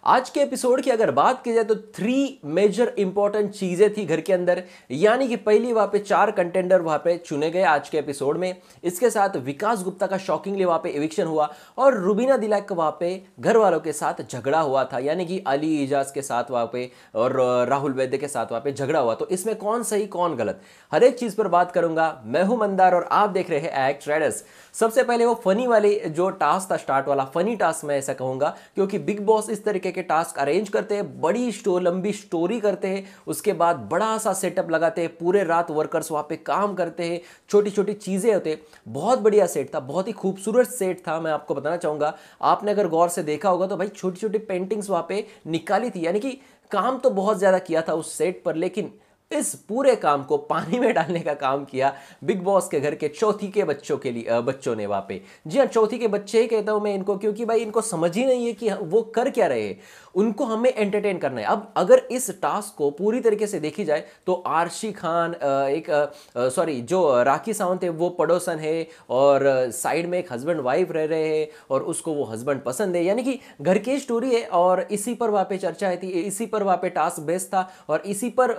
आज के एपिसोड की अगर बात की जाए तो 3 मेजर इंपॉर्टेंट चीजें थी घर के अंदर। यानी कि पहली वहां पे 4 कंटेंडर वहां पे चुने गए आज के एपिसोड में। इसके साथ विकास गुप्ता का शॉकिंगली वहां पे एविक्शन हुआ और रुबीना दिलैक का वहां पे घर वालों के साथ झगड़ा हुआ था, यानी कि अली इजाज के साथ वहां पे और राहुल वैद्य के साथ वहां पे झगड़ा हुआ। तो इसमें कौन सही कौन गलत, हर एक चीज पर बात करूंगा। मैं हूं मंदार और आप देख रहे हैं एक्ट ट्रेडर्स। सबसे पहले वो फनी वाले जो टास्क था, स्टार्ट वाला फनी टास्क मैं ऐसा कहूंगा, क्योंकि बिग बॉस इस तरीके के टास्क अरेंज करते हैं, बड़ी लंबी स्टोरी करते हैं, उसके बाद बड़ा सा सेटअप लगाते हैं, पूरे रात वर्कर्स वहां पे काम करते हैं, छोटी छोटी चीजें होते हैं। बहुत बढ़िया सेट था, बहुत ही खूबसूरत सेट था। मैं आपको बताना चाहूंगा, आपने अगर गौर से देखा होगा तो भाई छोटी छोटी पेंटिंग्स वहां पे निकाली थी, यानी कि काम तो बहुत ज्यादा किया था उस सेट पर, लेकिन इस पूरे काम को पानी में डालने का काम किया बिग बॉस के घर के चौथी के बच्चों के लिए, बच्चों ने वहां पे। जी हाँ, चौथी के बच्चे ही कहता हूं मैं इनको, क्योंकि भाई इनको समझ ही नहीं है कि वो कर क्या रहे हैं। उनको हमें एंटरटेन करना है। अब अगर इस टास्क को पूरी तरीके से देखी जाए तो आरशी खान जो राखी सावंत है वो पड़ोसन है, और साइड में एक हस्बैंड वाइफ रह रहे हैं और उसको वो हस्बैंड पसंद है, यानी कि घर की स्टोरी है और इसी पर वहां पे चर्चा थी, इसी पर वहां पे टास्क बेस्ड था और इसी पर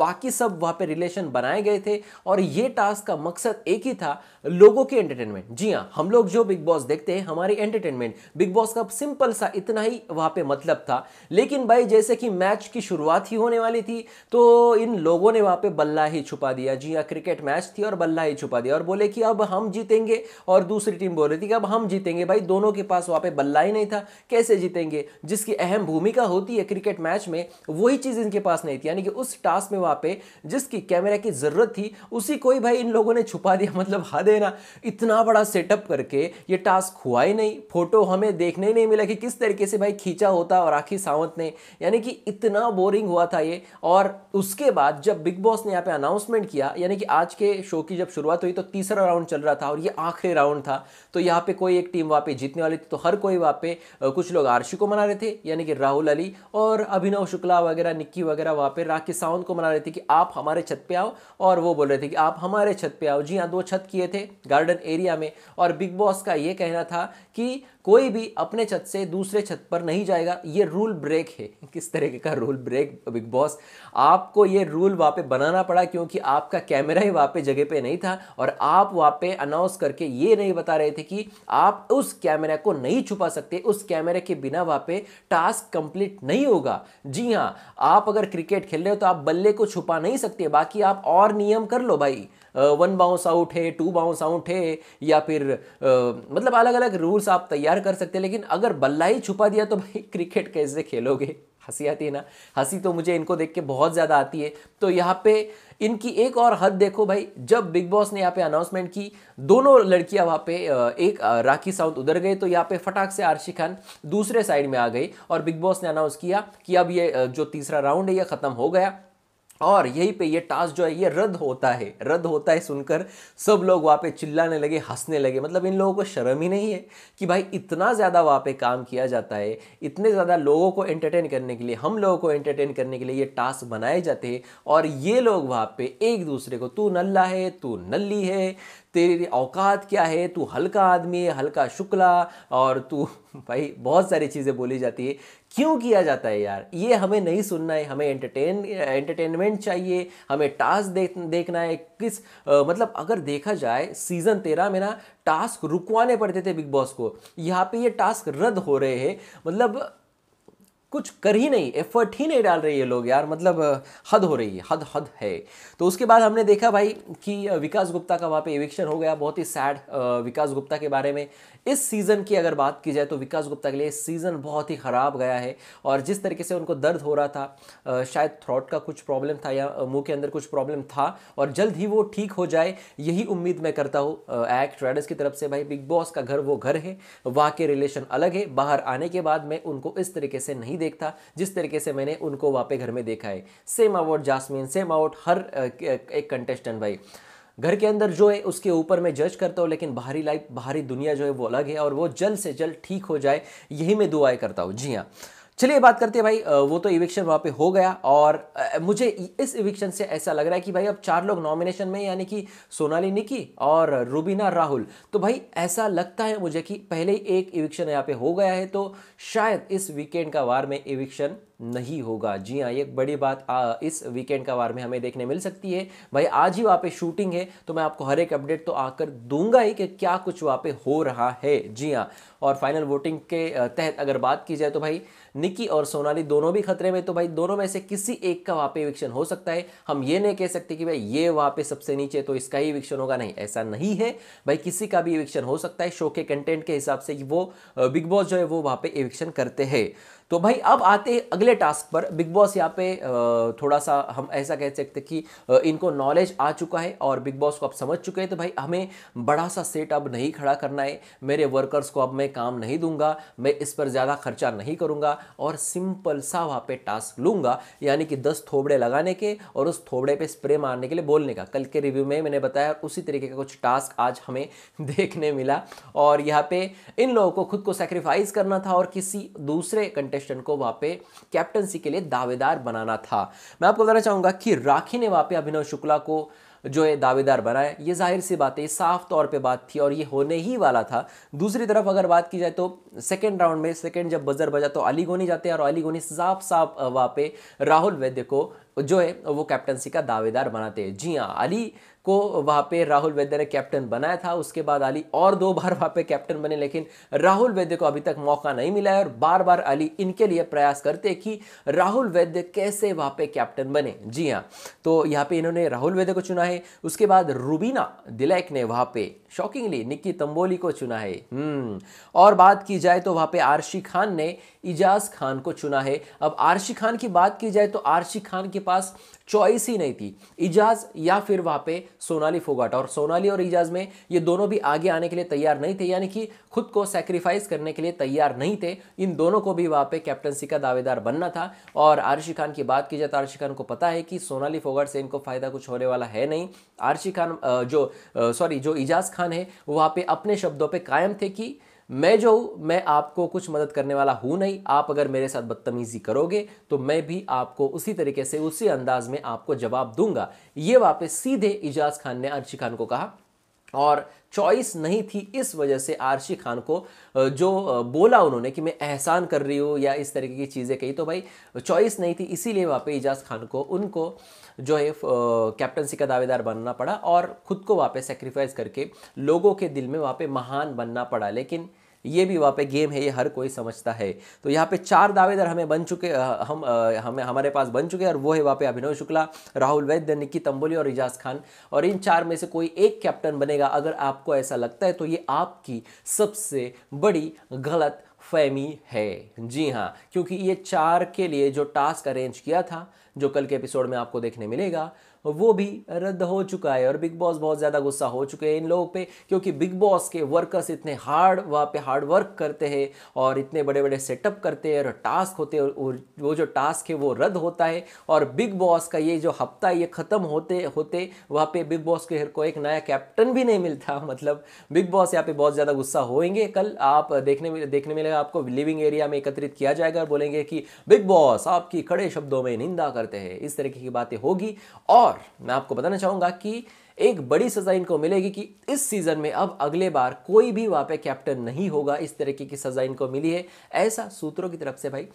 बाकी सब वहां पे रिलेशन बनाए गए थे। और ये टास्क का मकसद एक ही था, लोगों की एंटरटेनमेंट। जी हां, हम लोग जो बिग बॉस देखते हैं हमारी एंटरटेनमेंट, बिग बॉस का सिंपल सा इतना ही वहां पे मतलब था। लेकिन भाई जैसे कि मैच की शुरुआत ही होने वाली थी तो इन लोगों ने वहां पे बल्ला ही छुपा दिया। जी हां, क्रिकेट मैच थी और बल्ला ही छुपा दिया और बोले कि अब हम जीतेंगे, और दूसरी टीम बोल रही थी कि अब हम जीतेंगे। भाई दोनों के पास वहां पे बल्ला ही नहीं था, कैसे जीतेंगे? जिसकी अहम भूमिका होती है क्रिकेट मैच में वही चीज इनके पास नहीं थी, यानी कि उस टास्क में वहां पे जिसकी कैमरा की जरूरत थी उसी को ही भाई इन लोगों ने छुपा दिया। मतलब हद है ना, इतना बड़ा सेटअप करके ये टास्क हुआ ही नहीं। फोटो हमें देखने ही नहीं मिला कि किस तरीके से भाई खींचा होता और राखी सावंत ने, यानी कि इतना बोरिंग हुआ था ये। और उसके बाद जब बिग बॉस ने यहाँ पे अनाउंसमेंट किया, यानी कि आज के शो की जब शुरुआत हुई तो तीसरा राउंड चल रहा था और ये आखिरी राउंड था, तो यहाँ पे कोई एक टीम वहाँ पे जीतने वाली थी। तो हर कोई वहाँ पे कुछ लोग आरशी को मना रहे थे, यानी कि राहुल अली और अभिनव शुक्ला वगैरह, निक्की वगैरह वहाँ पे राखी सावंत को मना रहे थे कि आप हमारे छत पे आओ, और वो बोल रहे थे कि आप हमारे छत पे आओ। जी हाँ, 2 छत किए थे गार्डन एरिया में, और बिग बॉस का ये कहना था कि कोई भी अपने छत से दूसरे छत पर नहीं जाएगा, ये रूल ब्रेक है। किस तरीके का रूल ब्रेक बिग बॉस? आपको ये रूल वहां पे बनाना पड़ा क्योंकि आपका कैमरा ही वहां पे जगह पे नहीं था और आप वहां पे अनाउंस करके ये नहीं बता रहे थे कि आप उस कैमरा को नहीं छुपा सकते, उस कैमरे के बिना वहां पे टास्क कंप्लीट नहीं होगा। जी हाँ, आप अगर क्रिकेट खेल रहे हो तो आप बल्ले को छुपा नहीं सकते, बाकी आप और नियम कर लो भाई। 1 बाउंस आउट है, 2 बाउंस आउट है, या फिर मतलब अलग अलग रूल्स आप तैयार कर सकते हैं। लेकिन अगर बल्ला ही छुपा दिया तो भाई क्रिकेट कैसे खेलोगे? हंसी आती है ना, हंसी तो मुझे इनको देख के बहुत ज़्यादा आती है। तो यहाँ पे इनकी एक और हद देखो भाई, जब बिग बॉस ने यहाँ पे अनाउंसमेंट की, दोनों लड़कियां वहाँ पे राखी साउंड उधर गए तो यहाँ पे फटाक से आरशी खान दूसरे साइड में आ गई और बिग बॉस ने अनाउंस किया कि अब ये जो तीसरा राउंड है ये खत्म हो गया और यहीं पे ये टास्क जो है ये रद्द होता है। सुनकर सब लोग वहाँ पे चिल्लाने लगे, हंसने लगे। मतलब इन लोगों को शर्म ही नहीं है कि भाई इतना ज़्यादा वहाँ पे काम किया जाता है, इतने ज़्यादा लोगों को एंटरटेन करने के लिए, हम लोगों को एंटरटेन करने के लिए ये टास्क बनाए जाते हैं, और ये लोग वहाँ पे एक दूसरे को, तू नल्ला है, तू नल्ली है, तेरी औकात क्या है, तू हल्का आदमी है, हल्का शुक्ला, और तू भाई बहुत सारी चीज़ें बोली जाती है। क्यों किया जाता है यार? ये हमें नहीं सुनना है, हमें एंटरटेनमेंट चाहिए, हमें टास्क देखना है। मतलब अगर देखा जाए सीजन 13 में ना टास्क रुकवाने पड़ते थे बिग बॉस को, यहाँ पे ये टास्क रद्द हो रहे हैं। मतलब कुछ कर ही नहीं, एफर्ट ही नहीं डाल रहे ये लोग यार। मतलब हद हो रही है, हद है। तो उसके बाद हमने देखा भाई कि विकास गुप्ता का वहाँ पे एविक्शन हो गया। बहुत ही सैड विकास गुप्ता के बारे में इस सीज़न की अगर बात की जाए तो विकास गुप्ता के लिए सीज़न बहुत ही ख़राब गया है। और जिस तरीके से उनको दर्द हो रहा था, शायद थ्रोट का कुछ प्रॉब्लम था या मुंह के अंदर कुछ प्रॉब्लम था, और जल्द ही वो ठीक हो जाए, यही उम्मीद मैं करता हूँ एक्ट ट्रेडर्स की तरफ से। भाई बिग बॉस का घर वो घर है, वहाँ के रिलेशन अलग है। बाहर आने के बाद मैं उनको इस तरीके से नहीं देखता जिस तरीके से मैंने उनको वहाँ पे घर में देखा है। Same about Jasmine, same about her एक कंटेस्टेंट। भाई घर के अंदर जो है उसके ऊपर मैं जज करता हूँ, लेकिन बाहरी लाइफ, बाहरी दुनिया जो है वो अलग है, और वो जल्द से जल्द ठीक हो जाए, यही मैं दुआएं करता हूँ। जी हाँ, चलिए बात करते हैं भाई, वो तो इविक्शन वहाँ पे हो गया और मुझे इस इविक्शन से ऐसा लग रहा है कि भाई अब 4 लोग नॉमिनेशन में, यानी कि सोनाली निकी और रुबीना राहुल। तो भाई ऐसा लगता है मुझे कि पहले ही एक इविक्शन यहाँ पे हो गया है, तो शायद इस वीकेंड का वार में इविक्शन नहीं होगा। जी हाँ, ये एक बड़ी बात इस वीकेंड का वार में हमें देखने मिल सकती है। भाई आज ही वहाँ पे शूटिंग है, तो मैं आपको हर एक अपडेट तो आकर दूंगा ही कि क्या कुछ वहाँ पे हो रहा है। जी हाँ, और फाइनल वोटिंग के तहत अगर बात की जाए तो भाई निकी और सोनाली दोनों भी खतरे में, तो भाई दोनों में से किसी एक का वहाँ पे इविक्शन हो सकता है। हम ये नहीं कह सकते कि भाई ये वहाँ पे सबसे नीचे तो इसका ही इविक्शन होगा, नहीं, ऐसा नहीं है भाई, किसी का भी इविक्शन हो सकता है। शो के कंटेंट के हिसाब से वो बिग बॉस जो है वो वहाँ पे इविक्शन करते हैं। तो भाई अब आते हैं अगले टास्क पर। बिग बॉस यहाँ पे थोड़ा सा हम ऐसा कह सकते कि इनको नॉलेज आ चुका है और बिग बॉस को अब समझ चुके हैं, तो भाई हमें बड़ा सा सेट अब नहीं खड़ा करना है। मेरे वर्कर्स को अब मैं काम नहीं दूंगा, मैं इस पर ज़्यादा खर्चा नहीं करूंगा और सिंपल सा वहाँ पे टास्क लूंगा, यानी कि 10 थोबड़े लगाने के और उस थोबड़े पे स्प्रे मारने के लिए बोलने का। कल के रिव्यू में मैंने बताया, उसी तरीके का कुछ टास्क आज हमें देखने मिला और यहाँ पे इन लोगों को खुद को सेक्रीफाइस करना था और किसी दूसरे कंटेस्टेंट को वहाँ पे कैप्टनसी के लिए दावेदार बनाना था। मैं आपको बताना चाहूंगा कि राखी ने वहाँ पे अभिनव शुक्ला को जो है दावेदार बनाया। ये जाहिर सी बात है, साफ तौर पे बात थी और ये होने ही वाला था। दूसरी तरफ अगर बात की जाए तो सेकेंड राउंड में सेकेंड जब बजर बजा तो अली गोनी जाते हैं और अली गोनी साफ साफ वहाँ पे राहुल वैद्य को जो है वो कैप्टनसी का दावेदार बनाते हैं। जी हाँ, अली को वहाँ पे राहुल वैद्य ने कैप्टन बनाया था, उसके बाद अली और 2 बार वहाँ पे कैप्टन बने, लेकिन राहुल वैद्य को अभी तक मौका नहीं मिला है और बार बार अली इनके लिए प्रयास करते हैं कि राहुल वैद्य कैसे वहाँ पे कैप्टन बने। जी हाँ, तो यहाँ पे इन्होंने राहुल वैद्य को चुना है। उसके बाद रुबीना दिलैक ने वहाँ पे शॉकिंगली निक्की तंबोली को चुना है। और बात की जाए तो वहाँ पे आरशी खान ने इजाज खान को चुना है। अब आरशी खान की बात की जाए तो आरशी खान के पास चॉइस ही नहीं थी, इजाज या फिर वहाँ पे सोनाली फोगाट, और सोनाली और इजाज में ये दोनों भी आगे आने के लिए तैयार नहीं थे, यानी कि खुद को सैक्रिफाइस करने के लिए तैयार नहीं थे। इन दोनों को भी वहाँ पे कैप्टनसी का दावेदार बनना था। और आरशी खान की बात की जाए तो आरशी खान को पता है कि सोनाली फोगाट से इनको फायदा कुछ होने वाला है नहीं। आरशी खान जो इजाज खान है वहाँ पे अपने शब्दों पे कायम थे कि मैं आपको कुछ मदद करने वाला हूं नहीं, आप अगर मेरे साथ बदतमीजी करोगे तो मैं भी आपको उसी तरीके से उसी अंदाज में आपको जवाब दूंगा। ये वापस सीधे इजाज खान ने आरशी खान को कहा और चॉइस नहीं थी, इस वजह से आरशी खान को जो बोला उन्होंने कि मैं एहसान कर रही हूँ या इस तरीके की चीज़ें कही, तो भाई चॉइस नहीं थी, इसीलिए वहाँ पे इजाज खान को उनको जो है कैप्टनसी का दावेदार बनना पड़ा और खुद को वहाँ पे सेक्रीफाइस करके लोगों के दिल में वहाँ पे महान बनना पड़ा। लेकिन ये भी वहाँ पे गेम है, ये हर कोई समझता है। तो यहाँ पे 4 दावेदार हमें बन चुके हमारे पास बन चुके हैं और वो है वहाँ पे अभिनव शुक्ला, राहुल वैद्य, निक्की तंबोली और इजाज खान। और इन 4 में से कोई एक कैप्टन बनेगा। अगर आपको ऐसा लगता है तो ये आपकी सबसे बड़ी गलत फहमी है। जी हाँ, क्योंकि ये 4 के लिए जो टास्क अरेंज किया था, जो कल के एपिसोड में आपको देखने मिलेगा, वो भी रद्द हो चुका है और बिग बॉस बहुत ज़्यादा गुस्सा हो चुके हैं इन लोगों पे, क्योंकि बिग बॉस के वर्कर्स इतने वहाँ पे हार्ड वर्क करते हैं और इतने बड़े बड़े सेटअप करते हैं और टास्क होते हैं और वो जो टास्क है वो रद्द होता है और बिग बॉस का ये जो हफ्ता ये ख़त्म होते होते वहाँ पे बिग बॉस के को एक नया कैप्टन भी नहीं मिलता। मतलब बिग बॉस यहाँ पे बहुत ज़्यादा गुस्सा होंगे। कल आप देखने मिलेगा आपको, लिविंग एरिया में एकत्रित किया जाएगा और बोलेंगे कि बिग बॉस आपकी कड़े शब्दों में निंदा करते हैं, इस तरीके की बातें होगी। और मैं आपको बताना चाहूंगा कि एक बड़ी सजा इनको मिलेगी कि इस सीजन में अब अगले बार कोई भी वहां पे कैप्टन नहीं होगा। इस तरीके की सजा इनको मिली है, ऐसा सूत्रों की तरफ से भाई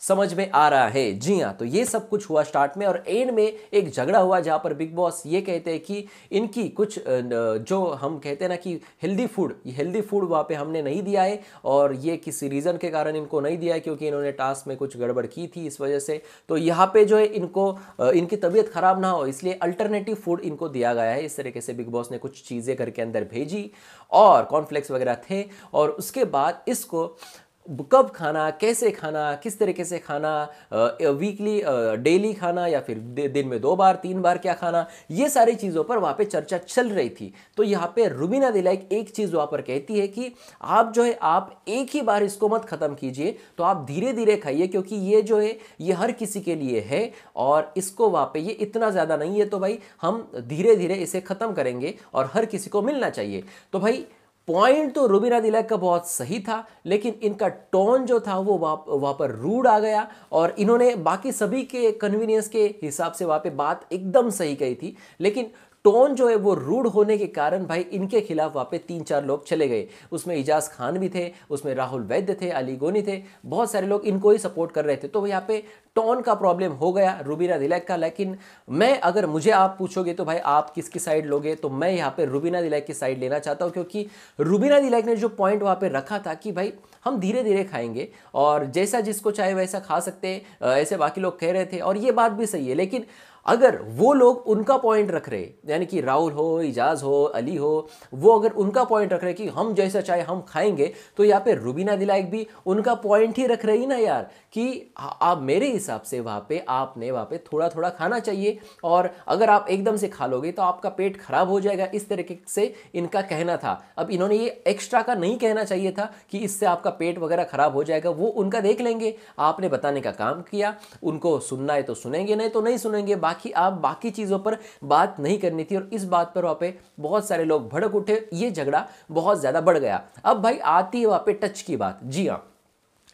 समझ में आ रहा है। जी हाँ, तो ये सब कुछ हुआ स्टार्ट में और एंड में एक झगड़ा हुआ जहां पर बिग बॉस ये कहते हैं कि इनकी कुछ जो हम कहते हैं ना कि हेल्दी फूड वहाँ पे हमने नहीं दिया है और ये किसी रीज़न के कारण इनको नहीं दिया है क्योंकि इन्होंने टास्क में कुछ गड़बड़ की थी, इस वजह से। तो यहाँ पे जो है इनको इनकी तबीयत खराब ना हो इसलिए अल्टरनेटिव फूड इनको दिया गया है। इस तरीके से बिग बॉस ने कुछ चीज़ें घर के अंदर भेजी और कॉर्नफ्लेक्स वगैरह थे और उसके बाद इसको कब खाना, कैसे खाना, किस तरीके से खाना, वीकली डेली खाना या फिर दिन में 2 बार 3 बार क्या खाना, ये सारी चीज़ों पर वहाँ पे चर्चा चल रही थी। तो यहाँ पे रुबीना दिलैक एक चीज़ वहाँ पर कहती है कि आप जो है आप एक ही बार इसको मत ख़त्म कीजिए, तो आप धीरे धीरे खाइए क्योंकि ये जो है ये हर किसी के लिए है और इसको वहाँ पे ये इतना ज़्यादा नहीं है, तो भाई हम धीरे धीरे इसे ख़त्म करेंगे और हर किसी को मिलना चाहिए। तो भाई पॉइंट तो रुबीना दिलैक का बहुत सही था, लेकिन इनका टोन जो था वो वहाँ पर रूड आ गया और इन्होंने बाकी सभी के कन्वीनियंस के हिसाब से वहाँ पे बात एकदम सही कही थी, लेकिन टोन जो है वो रूड होने के कारण भाई इनके खिलाफ वहाँ पे 3-4 लोग चले गए। उसमें इजाज खान भी थे, उसमें राहुल वैद्य थे, अली गोनी थे, बहुत सारे लोग इनको ही सपोर्ट कर रहे थे। तो यहाँ पे टोन का प्रॉब्लम हो गया रुबीना दिलैक का। लेकिन मैं, अगर मुझे आप पूछोगे तो भाई आप किसकी साइड लोगे, तो मैं यहाँ पे रुबीना दिलैक की साइड लेना चाहता हूँ, क्योंकि रुबीना दिलैक ने जो पॉइंट वहाँ पे रखा था कि भाई हम धीरे धीरे खाएंगे और जैसा जिसको चाहे वैसा खा सकते हैं, ऐसे बाकी लोग कह रहे थे और ये बात भी सही है। लेकिन अगर वो लोग उनका पॉइंट रख रहे, यानी कि राहुल हो, इजाज हो, अली हो, वो अगर उनका पॉइंट रख रहे कि हम जैसा चाहे हम खाएंगे, तो यहाँ पे रुबीना दिलैक भी उनका पॉइंट ही रख रही ना यार, कि आप मेरे हिसाब से वहाँ पे आपने वहाँ पे थोड़ा थोड़ा खाना चाहिए और अगर आप एकदम से खा लोगे तो आपका पेट खराब हो जाएगा, इस तरीके से इनका कहना था। अब इन्होंने ये एक्स्ट्रा का नहीं कहना चाहिए था कि इससे आपका पेट वगैरह खराब हो जाएगा, वो उनका देख लेंगे। आपने बताने का काम किया, उनको सुनना है तो सुनेंगे, नहीं तो नहीं सुनेंगे, बाकी आप बाकी चीज़ों पर बात नहीं करनी थी। और इस बात पर वहाँ पे बहुत सारे लोग भड़क उठे, ये झगड़ा बहुत ज़्यादा बढ़ गया। अब भाई आती है वहाँ पे टच की बात। जी हाँ,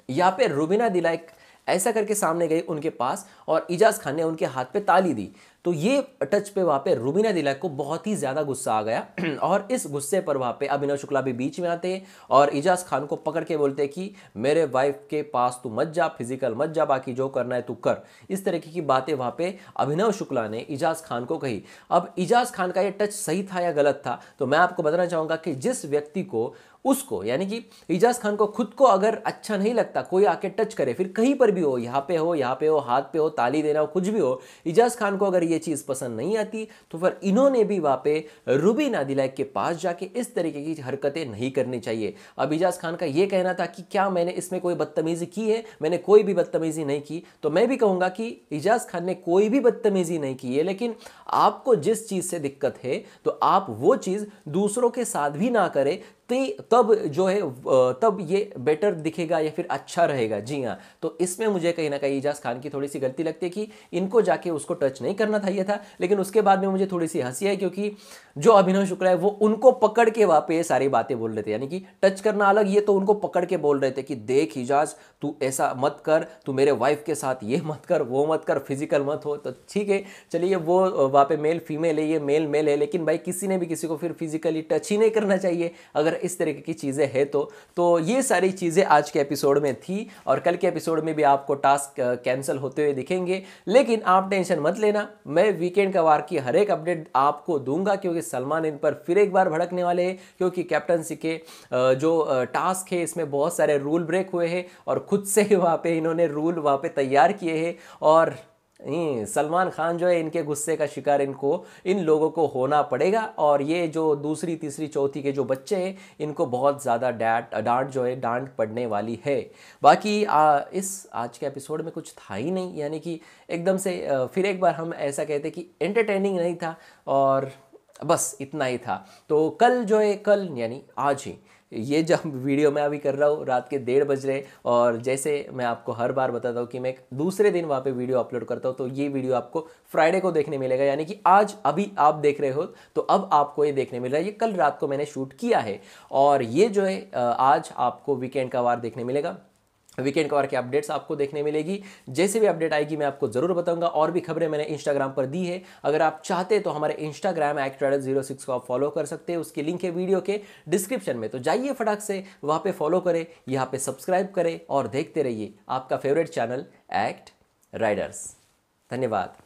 यहाँ पे रुबीना दिलैक ऐसा करके सामने गई उनके पास और इजाज खान ने उनके हाथ पे ताली दी, तो ये टच पे वहाँ पे रुबीना दिलैक को बहुत ही ज़्यादा गुस्सा आ गया और इस गुस्से पर वहाँ पे अभिनव शुक्ला भी बीच में आते हैं और इजाज खान को पकड़ के बोलते हैं कि मेरे वाइफ के पास तू मत जा, फिजिकल मत जा, बाकी जो करना है तू कर। इस तरीके की बातें वहाँ पे अभिनव शुक्ला ने इजाज खान को कही। अब इजाज खान का ये टच सही था या गलत था, तो मैं आपको बताना चाहूँगा कि जिस व्यक्ति को उसको, यानी कि इजाज खान को खुद को अगर अच्छा नहीं लगता कोई आके टच करे, फिर कहीं पर भी हो, यहाँ पे हो, यहाँ पे हो, हाथ पे हो, ताली देना हो, कुछ भी हो, इजाज खान को अगर ये चीज़ पसंद नहीं आती तो फिर इन्होंने भी वहाँ पे रुबीना दिलैक के पास जाके इस तरीके की हरकतें नहीं करनी चाहिए। अब इजाज खान का ये कहना था कि क्या मैंने इसमें कोई बदतमीजी की है, मैंने कोई भी बदतमीजी नहीं की, तो मैं भी कहूँगा कि इजाज खान ने कोई भी बदतमीजी नहीं की है, लेकिन आपको जिस चीज़ से दिक्कत है तो आप वो चीज़ दूसरों के साथ भी ना करें, तब जो है तब ये बेटर दिखेगा या फिर अच्छा रहेगा। जी हाँ, तो इसमें मुझे कहीं ना कहीं इजाज खान की थोड़ी सी गलती लगती है कि इनको जाके उसको टच नहीं करना चाहिए था। लेकिन उसके बाद में मुझे थोड़ी सी हंसी आई, क्योंकि जो अभिनव शुक्ला है वो उनको पकड़ के वहाँ पे ये सारी बातें बोल रहे थे, यानी कि टच करना अलग, ये तो उनको पकड़ के बोल रहे थे कि देख इजाज, तू ऐसा मत कर, तू मेरे वाइफ के साथ ये मत कर, वो मत कर, फिजिकल मत हो। तो ठीक है, चलिए, वो वहाँ पे मेल फीमेल है, ये मेल मेल है, लेकिन भाई किसी ने भी किसी को फिर फिजिकली टच ही नहीं करना चाहिए अगर इस तरीके की चीज़ें हैं तो ये सारी चीज़ें आज के एपिसोड में थी और कल के एपिसोड में भी आपको टास्क कैंसिल होते हुए दिखेंगे। लेकिन आप टेंशन मत लेना, मैं वीकेंड का वार की हर एक अपडेट आपको दूंगा, क्योंकि सलमान इन पर फिर एक बार भड़कने वाले हैं, क्योंकि कैप्टनसी के जो टास्क है इसमें बहुत सारे रूल ब्रेक हुए हैं और खुद से वहाँ पे इन्होंने रूल वहाँ पे तैयार किए हैं और सलमान खान जो है इनके गुस्से का शिकार इन लोगों को होना पड़ेगा। और ये जो दूसरी तीसरी चौथी के जो बच्चे हैं इनको बहुत ज़्यादा डांट पड़ने वाली है। बाकी इस आज के एपिसोड में कुछ था ही नहीं, यानी कि एकदम से फिर एक बार हम ऐसा कहते कि एंटरटेनिंग नहीं था और बस इतना ही था। तो कल जो है, कल यानी आज ही, ये जब वीडियो मैं अभी कर रहा हूँ रात के 1:30 बज रहे, और जैसे मैं आपको हर बार बताता हूँ कि मैं दूसरे दिन वहाँ पे वीडियो अपलोड करता हूँ, तो ये वीडियो आपको फ्राइडे को देखने मिलेगा, यानी कि आज अभी आप देख रहे हो तो अब आपको ये देखने मिल रहा है। ये कल रात को मैंने शूट किया है और ये जो है आज आपको वीकेंड का वार देखने मिलेगा। वीकेंड कवर के अपडेट्स आपको देखने मिलेगी, जैसे भी अपडेट आएगी मैं आपको जरूर बताऊंगा। और भी खबरें मैंने इंस्टाग्राम पर दी है, अगर आप चाहते तो हमारे इंस्टाग्राम @Rider06 को आप फॉलो कर सकते हैं, उसकी लिंक है वीडियो के डिस्क्रिप्शन में, तो जाइए फटाक से वहाँ पे फॉलो करें, यहाँ पे सब्सक्राइब करें और देखते रहिए आपका फेवरेट चैनल एक्ट राइडर्स। धन्यवाद।